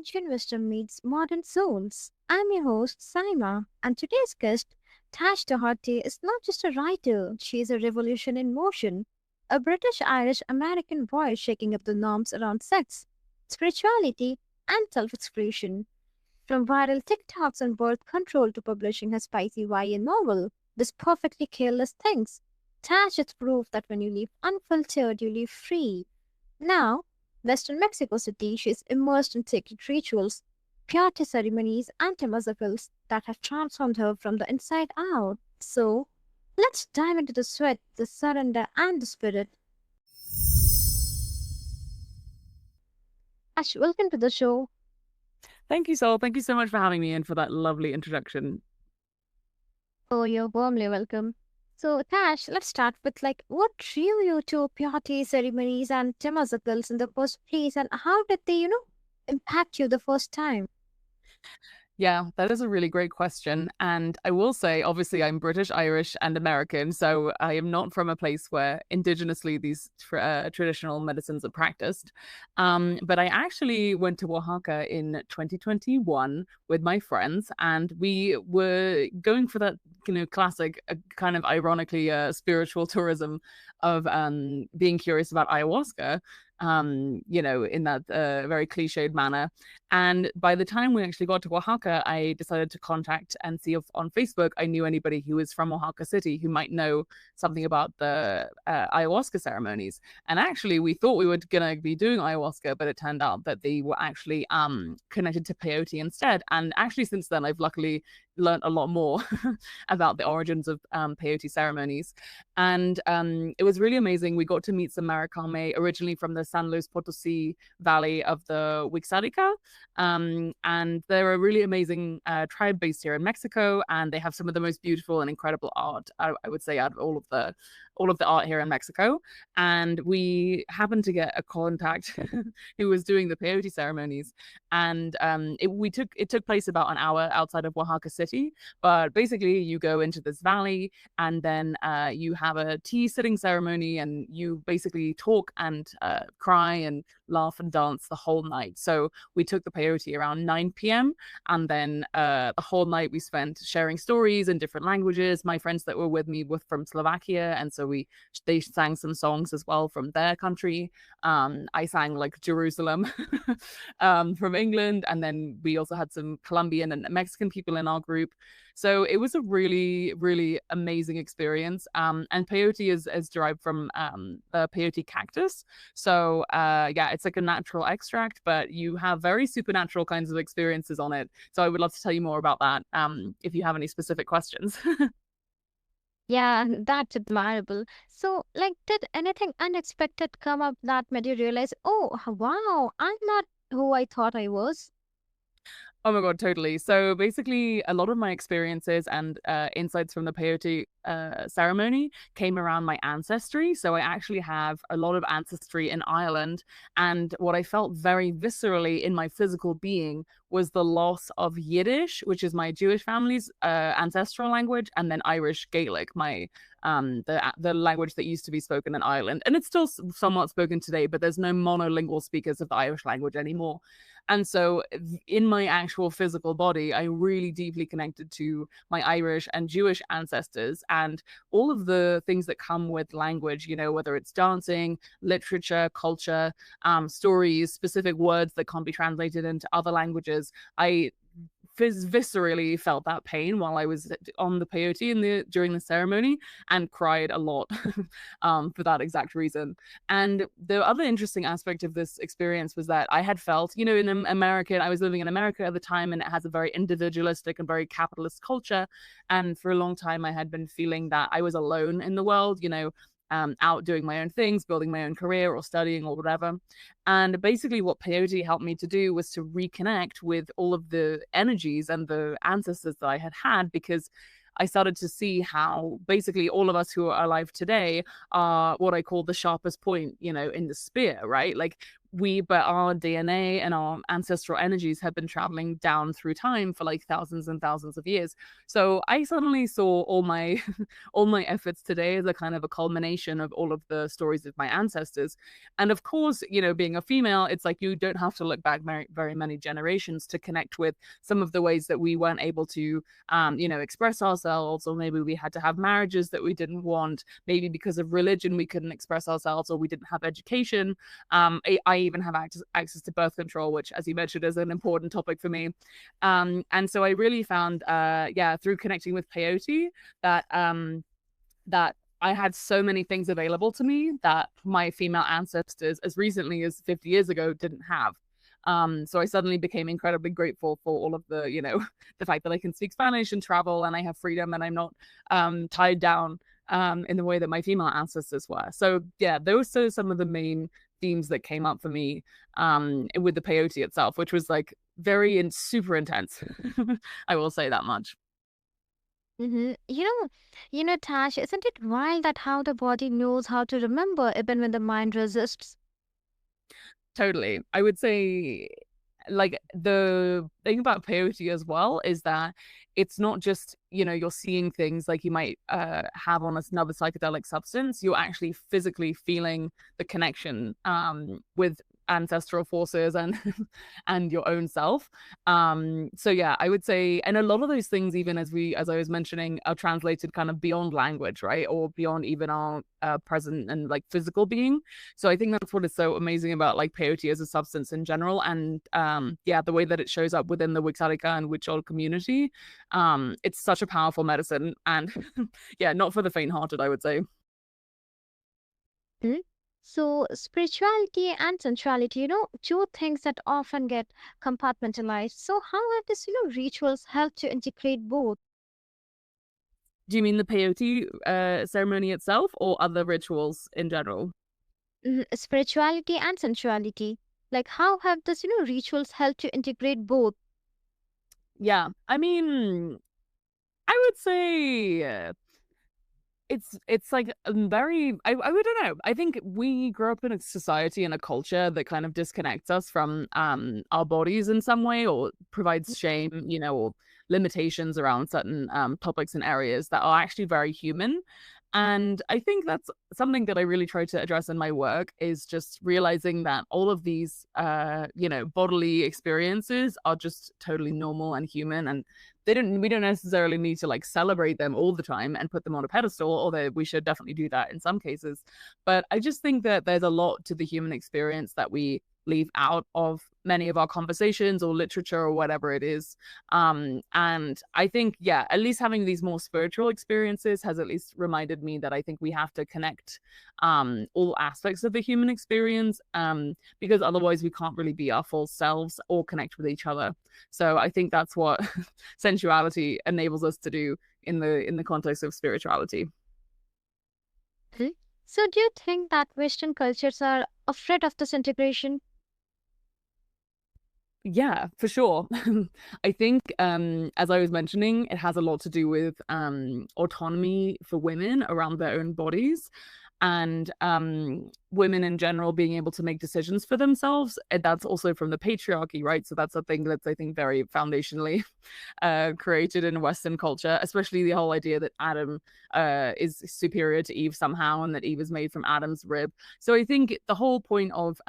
ancient wisdom meets modern souls. I'm your host, Saima, and today's guest, Tash Doherty, is not just a writer, she is a revolution in motion, a British Irish American voice shaking up the norms around sex, spirituality, and self expression. From viral TikToks on birth control to publishing her spicy YA novel, This Perfectly Careless Things, Tash is proof that when you live unfiltered, you live free. Now, Western Mexico City, she is immersed in sacred rituals, peyote ceremonies, and temazapils that have transformed her from the inside out. So, let's dive into the sweat, the surrender, and the spirit. Ash, welcome to the show. Thank you, Sol. Thank you so much for having me and for that lovely introduction. Oh, you're warmly welcome. So, Tash, let's start with what drew you to peyote ceremonies and temazapils in the first place, and how did they, impact you the first time? Yeah, that is a really great question. And I will say, obviously, I'm British, Irish, and American. So I am not from a place where indigenously these traditional medicines are practiced. But I actually went to Oaxaca in 2021 with my friends, and we were going for that, classic, kind of ironically spiritual tourism of being curious about ayahuasca. In that very cliched manner. And by the time we actually got to Oaxaca, I decided to contact and see if on Facebook I knew anybody who was from Oaxaca City who might know something about the ayahuasca ceremonies. And actually, we thought we were going to be doing ayahuasca, but it turned out that they were actually connected to peyote instead. And actually, since then, I've luckily learned a lot more about the origins of peyote ceremonies. And it was really amazing. We got to meet some Maricame, originally from the San Luis Potosi Valley of the Huixarica. And they're a really amazing tribe based here in Mexico, and they have some of the most beautiful and incredible art, I would say, out of all of the art here in Mexico. And we happened to get a contact who was doing the peyote ceremonies, and it took place about an hour outside of Oaxaca City. But basically, you go into this valley, and then you have a tea sitting ceremony, and you basically talk and cry and laugh and dance the whole night. So we took the peyote around 9 p.m. and then the whole night we spent sharing stories in different languages. My friends that were with me were from Slovakia, and so they sang some songs as well from their country. I sang like Jerusalem from England, and then we also had some Colombian and Mexican people in our group. So it was a really, really amazing experience. And peyote is derived from the peyote cactus. So yeah, it's like a natural extract, but you have very supernatural kinds of experiences on it. So I would love to tell you more about that if you have any specific questions. Yeah, that's admirable. So, did anything unexpected come up that made you realize, oh, wow, I'm not who I thought I was? Oh my God, totally. So basically, a lot of my experiences and insights from the peyote ceremony came around my ancestry. So I actually have a lot of ancestry in Ireland. And what I felt very viscerally in my physical being was the loss of Yiddish, which is my Jewish family's ancestral language, and then Irish Gaelic, the language that used to be spoken in Ireland. And it's still somewhat spoken today, but there's no monolingual speakers of the Irish language anymore. And so, in my actual physical body, I really deeply connected to my Irish and Jewish ancestors and all of the things that come with language, whether it's dancing, literature, culture, stories, specific words that can't be translated into other languages. I viscerally felt that pain while I was on the peyote during the ceremony and cried a lot for that exact reason. And the other interesting aspect of this experience was that I had felt, I was living in America at the time, and it has a very individualistic and very capitalist culture. And for a long time, I had been feeling that I was alone in the world, out doing my own things, building my own career or studying or whatever. And basically, what peyote helped me to do was to reconnect with all of the energies and the ancestors that I had because I started to see how basically all of us who are alive today are what I call the sharpest point, in the spear, right? Like but our DNA and our ancestral energies have been traveling down through time for like thousands and thousands of years. So I suddenly saw all my all my efforts today as a kind of a culmination of all of the stories of my ancestors. And of course, being a female, it's like you don't have to look back very many generations to connect with some of the ways that we weren't able to, express ourselves, or maybe we had to have marriages that we didn't want. Maybe because of religion, we couldn't express ourselves, or we didn't have education. I even have access to birth control, which, as you mentioned, is an important topic for me. And so I really found, through connecting with peyote, that I had so many things available to me that my female ancestors, as recently as 50 years ago, didn't have. So I suddenly became incredibly grateful for all of the, the fact that I can speak Spanish and travel, and I have freedom, and I'm not tied down in the way that my female ancestors were. So yeah, those are some of the main themes that came up for me with the peyote itself, which was like very and super intense. I will say that much. Mm-hmm. Tash, isn't it wild that how the body knows how to remember even when the mind resists? Totally. I would say, like, the thing about peyote as well is that it's not just, you're seeing things like you might have on another psychedelic substance. You're actually physically feeling the connection with ancestral forces and and your own self. So yeah, I would say, and a lot of those things, even as I was mentioning, are translated kind of beyond language, right? Or beyond even our present and like physical being. So I think that's what is so amazing about like peyote as a substance in general. And the way that it shows up within the Wixárika and Huichol community. It's such a powerful medicine, and yeah, not for the faint-hearted, I would say. Hmm? So, spirituality and sensuality, two things that often get compartmentalized. So, how have these, rituals helped to integrate both? Do you mean the peyote ceremony itself, or other rituals in general? Spirituality and sensuality? Like, how have these, rituals helped to integrate both? Yeah, I mean, I would say it's like very I don't know. I think we grew up in a society and a culture that kind of disconnects us from our bodies in some way, or provides shame, or limitations around certain topics and areas that are actually very human. And I think that's something that I really try to address in my work, is just realizing that all of these bodily experiences are just totally normal and human, and we don't necessarily need to like celebrate them all the time and put them on a pedestal, although we should definitely do that in some cases. But I just think that there's a lot to the human experience that we leave out of many of our conversations or literature or whatever it is. And I think, yeah, at least having these more spiritual experiences has at least reminded me that I think we have to connect all aspects of the human experience, because otherwise we can't really be our full selves or connect with each other. So I think that's what sensuality enables us to do in the context of spirituality. Hmm? So, do you think that Western cultures are afraid of this integration? Yeah, for sure. I think, as I was mentioning, it has a lot to do with autonomy for women around their own bodies, and women in general being able to make decisions for themselves. And that's also from the patriarchy, right? So that's something that's, I think, very foundationally created in Western culture, especially the whole idea that Adam is superior to Eve somehow, and that Eve is made from Adam's rib. So I think the whole point of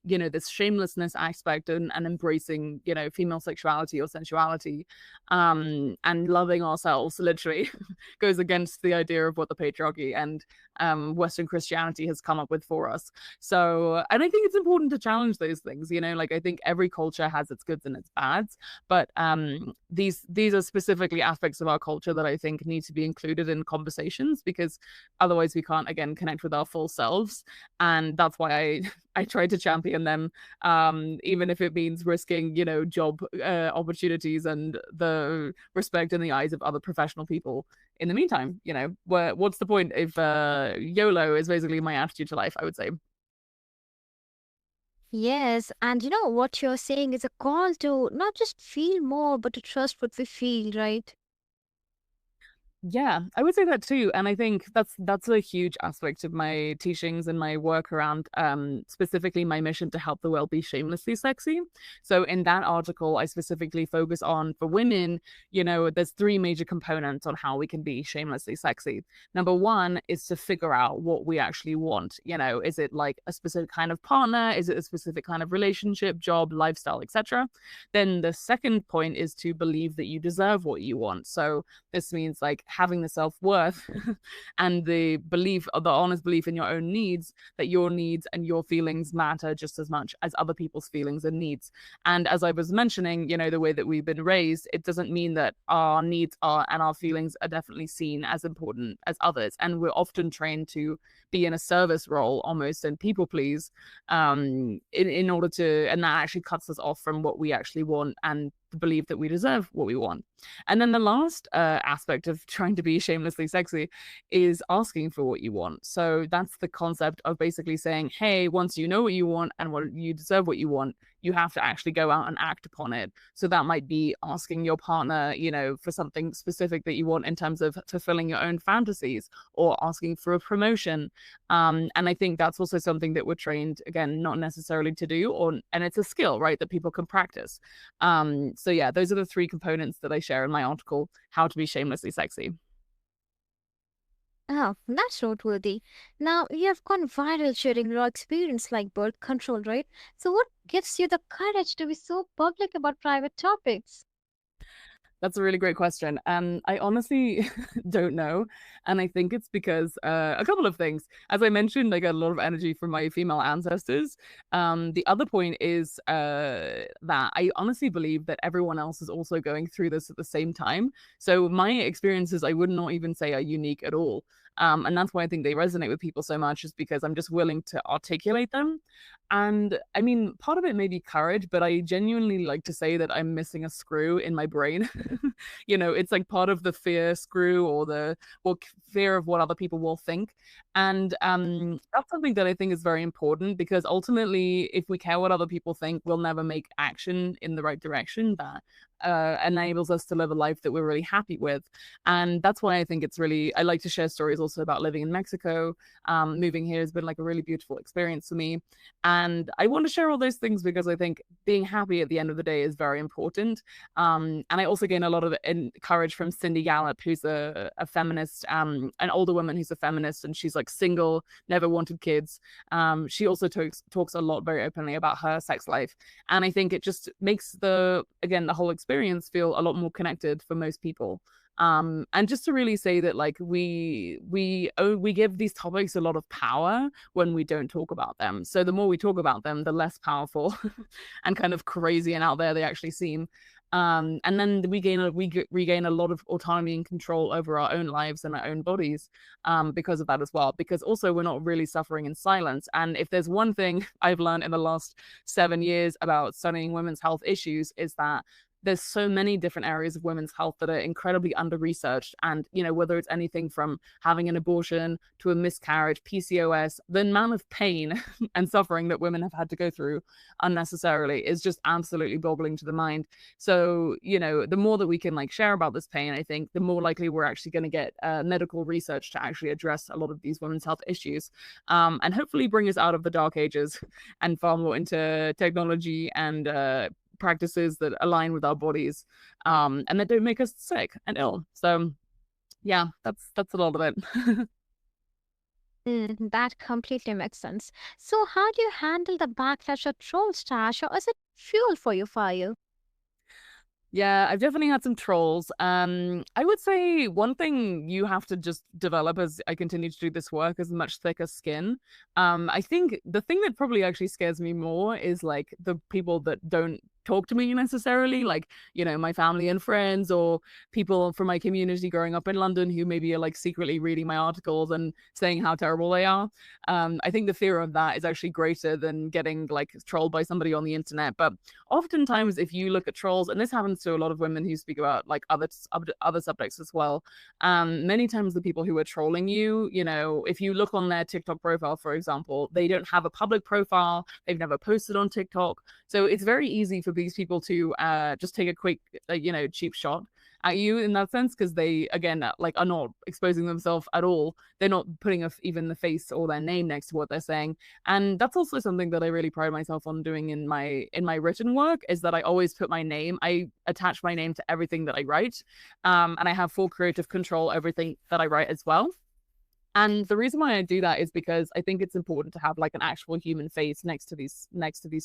this shamelessness aspect, and embracing, female sexuality or sensuality, and loving ourselves literally goes against the idea of what the patriarchy and Western Christianity has come up with for us. So, and I think it's important to challenge those things, like I think every culture has its goods and its bads, but these are specifically aspects of our culture that I think need to be included in conversations, because otherwise we can't, again, connect with our full selves. And that's why I try to champion them, even if it means risking, job opportunities and the respect in the eyes of other professional people. In the meantime, what's the point if YOLO is basically my attitude to life, I would say. Yes, and what you're saying is a call to not just feel more, but to trust what we feel, right? Yeah, I would say that too. And I think that's a huge aspect of my teachings and my work around specifically my mission to help the world be shamelessly sexy. So in that article, I specifically focus on for women, there's three major components on how we can be shamelessly sexy. Number one is to figure out what we actually want. Is it like a specific kind of partner? Is it a specific kind of relationship, job, lifestyle, etc.? Then the second point is to believe that you deserve what you want. So this means like having the self-worth and the belief, or the honest belief in your own needs, that your needs and your feelings matter just as much as other people's feelings and needs. And as I was mentioning, the way that we've been raised, it doesn't mean that our needs are and our feelings are definitely seen as important as others. And we're often trained to be in a service role almost and people please in order to, and that actually cuts us off from what we actually want and believe that we deserve what we want. And then the last aspect of trying to be shamelessly sexy is asking for what you want. So that's the concept of basically saying, hey, once you know what you want and what you deserve what you want, you have to actually go out and act upon it. So that might be asking your partner, for something specific that you want in terms of fulfilling your own fantasies, or asking for a promotion. And I think that's also something that we're trained, again, not necessarily to do, and it's a skill, right, that people can practice. So yeah, those are the three components that I share in my article, How to Be Shamelessly Sexy. Oh, that's noteworthy. Now, you have gone viral sharing your experience like birth control, right? So, what gives you the courage to be so public about private topics? That's a really great question. I honestly don't know. And I think it's because a couple of things. As I mentioned, I get a lot of energy from my female ancestors. The other point is that I honestly believe that everyone else is also going through this at the same time. So my experiences, I would not even say are unique at all. And that's why I think they resonate with people so much, is because I'm just willing to articulate them. And I mean, part of it may be courage, but I genuinely like to say that I'm missing a screw in my brain. It's like part of the fear screw, or the fear of what other people will think. And that's something that I think is very important, because ultimately, if we care what other people think, we'll never make action in the right direction that enables us to live a life that we're really happy with. And that's why I think it's really, I like to share stories also about living in Mexico. Moving here has been like a really beautiful experience for me. And I want to share all those things because I think being happy at the end of the day is very important. And I also gain a lot of courage from Cindy Gallop, who's a feminist, an older woman who's a feminist, and she's like single, never wanted kids. She also talks a lot very openly about her sex life. And I think it just makes the whole experience feel a lot more connected for most people. And just to really say that like we give these topics a lot of power when we don't talk about them. So the more we talk about them, the less powerful and kind of crazy and out there they actually seem. And then we regain a lot of autonomy and control over our own lives and our own bodies because of that as well. Because also we're not really suffering in silence. And if there's one thing I've learned in the last 7 years about studying women's health issues, is that there's so many different areas of women's health that are incredibly under researched. And whether it's anything from having an abortion to a miscarriage, PCOS, the amount of pain and suffering that women have had to go through unnecessarily is just absolutely boggling to the mind. So the more that we can like share about this pain, I think the more likely we're actually going to get medical research to actually address a lot of these women's health issues, and hopefully bring us out of the dark ages and far more into technology and practices that align with our bodies, and that don't make us sick and ill. So yeah, that's a lot of it. That completely makes sense. So, how do you handle the backlash or troll stash, or is it fuel for your fire? Yeah, I've definitely had some trolls. I would say one thing you have to just develop as I continue to do this work is much thicker skin. I think the thing that probably actually scares me more is like the people that don't talk to me necessarily, like, my family and friends, or people from my community growing up in London who maybe are like secretly reading my articles and saying how terrible they are. I think the fear of that is actually greater than getting like trolled by somebody on the internet. But oftentimes, if you look at trolls, and this happens to a lot of women who speak about like other subjects as well, many times the people who are trolling you, if you look on their TikTok profile, for example, they don't have a public profile, they've never posted on TikTok, so it's very easy for these people to just take a quick cheap shot at you in that sense, because they, again, like, are not exposing themselves at all. They're not putting even the face or their name next to what they're saying. And that's also something that I really pride myself on doing in my written work, is that I always put my name. I attach my name to everything that I write, and I have full creative control over everything that I write as well. And the reason why I do that is because I think it's important to have like an actual human face next to these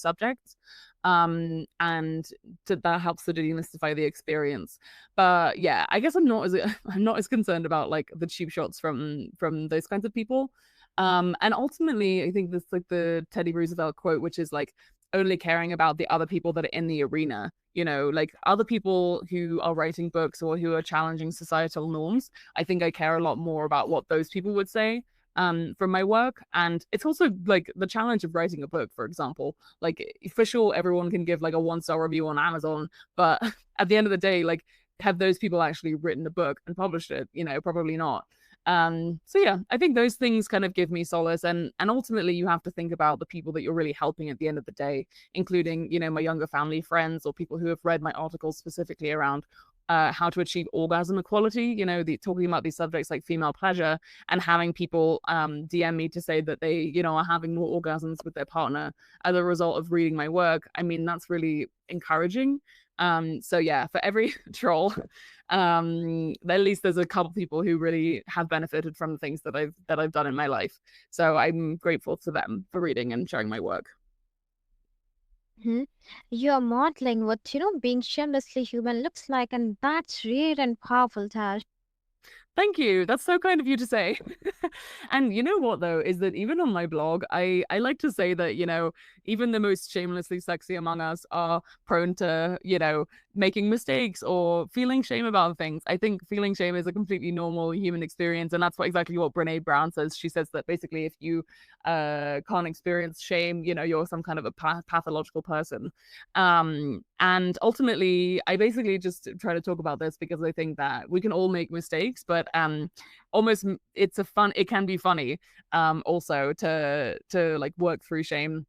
subjects, and that helps to demystify the experience. But yeah, I guess I'm not as concerned about like the cheap shots from those kinds of people. And ultimately, I think this, like, the Teddy Roosevelt quote, which is like, only caring about the other people that are in the arena. You know, like, other people who are writing books or who are challenging societal norms, I think I care a lot more about what those people would say from my work. And it's also like the challenge of writing a book, for example. Like, for sure, everyone can give like a 1-star review on Amazon, but at the end of the day, like, have those people actually written a book and published it? You know, probably not. So yeah, I think those things kind of give me solace, and ultimately you have to think about the people that you're really helping at the end of the day, including, you know, my younger family friends or people who have read my articles specifically around how to achieve orgasm equality, you know, talking about these subjects like female pleasure, and having people DM me to say that they, you know, are having more orgasms with their partner as a result of reading my work. I mean, that's really encouraging. So yeah, for every troll, at least there's a couple people who really have benefited from the things that I've done in my life. So I'm grateful to them for reading and sharing my work. Hmm. You're modeling what, being shamelessly human looks like, and that's rare and powerful, Tash. Thank you. That's so kind of you to say. And you know what, though, is that even on my blog, I like to say that, you know, even the most shamelessly sexy among us are prone to, you know, making mistakes or feeling shame about things. I think feeling shame is a completely normal human experience, and that's exactly what Brene Brown says. She says that basically, if you can't experience shame, you know, you're some kind of a pathological person. And ultimately, I basically just try to talk about this because I think that we can all make mistakes, but almost it can be funny also to like work through shame.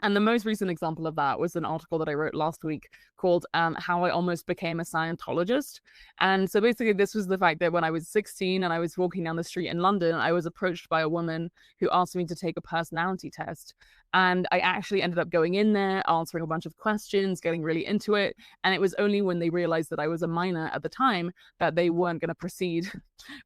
And the most recent example of that was an article that I wrote last week called How I Almost Became a Scientologist. And so basically, this was the fact that when I was 16 and I was walking down the street in London, I was approached by a woman who asked me to take a personality test. And I actually ended up going in there, answering a bunch of questions, getting really into it. And it was only when they realized that I was a minor at the time that they weren't going to proceed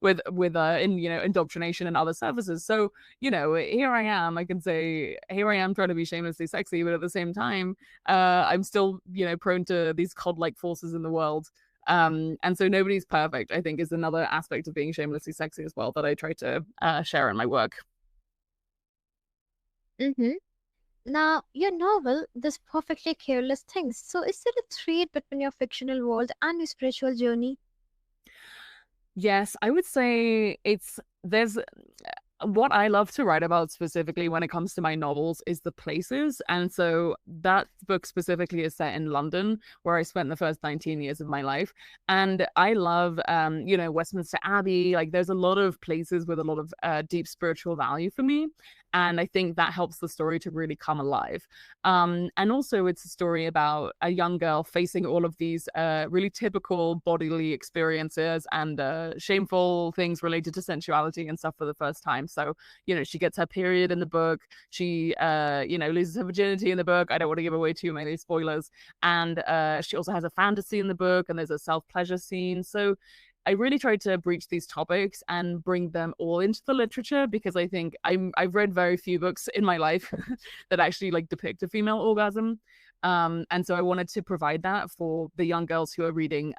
with indoctrination and other services. So, you know, here I am. I can say, here I am trying to be shamelessly sexy, but at the same time, I'm still, you know, prone to these cod-like forces in the world. And so nobody's perfect, I think, is another aspect of being shamelessly sexy as well that I try to share in my work. Mm-hmm. Now, your novel, This Perfectly Careless Things. So, is there a thread between your fictional world and your spiritual journey? Yes, I would say there's what I love to write about specifically when it comes to my novels is the places. And so that book specifically is set in London, where I spent the first 19 years of my life. And I love, you know, Westminster Abbey. Like, there's a lot of places with a lot of deep spiritual value for me. And I think that helps the story to really come alive. And also, it's a story about a young girl facing all of these really typical bodily experiences and shameful things related to sensuality and stuff for the first time. So, you know, she gets her period in the book. She, you know, loses her virginity in the book. I don't want to give away too many spoilers. And she also has a fantasy in the book, and there's a self-pleasure scene. So I really tried to breach these topics and bring them all into the literature, because I think I've read very few books in my life that actually like depict a female orgasm. And so I wanted to provide that for the young girls who are reading,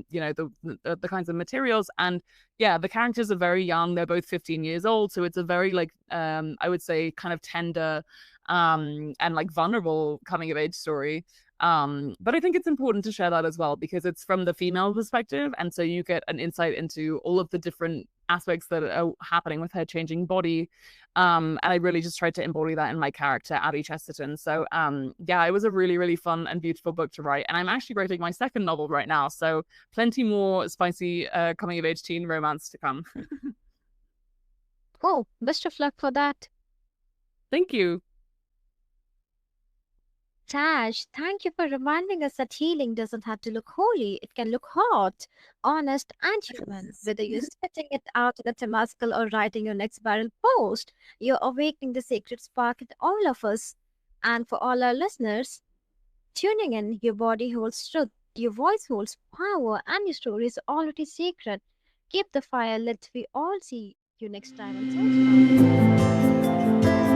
you know, the kinds of materials. And yeah, the characters are very young. They're both 15 years old. So it's a very like, I would say, kind of tender and like vulnerable coming of age story. But I think it's important to share that as well, because it's from the female perspective. And so you get an insight into all of the different aspects that are happening with her changing body. And I really just tried to embody that in my character, Abby Chesterton. So yeah, it was a really, really fun and beautiful book to write. And I'm actually writing my second novel right now. So plenty more spicy coming of age teen romance to come. Oh, best of luck for that. Thank you. Tash, thank you for reminding us that healing doesn't have to look holy. It can look hot, honest, and human. Whether you're spitting it out in a temazcal or writing your next viral post, you're awakening the sacred spark in all of us. And for all our listeners, tuning in, your body holds truth, your voice holds power, and your story is already sacred. Keep the fire lit. We all see you next time on Soulspark.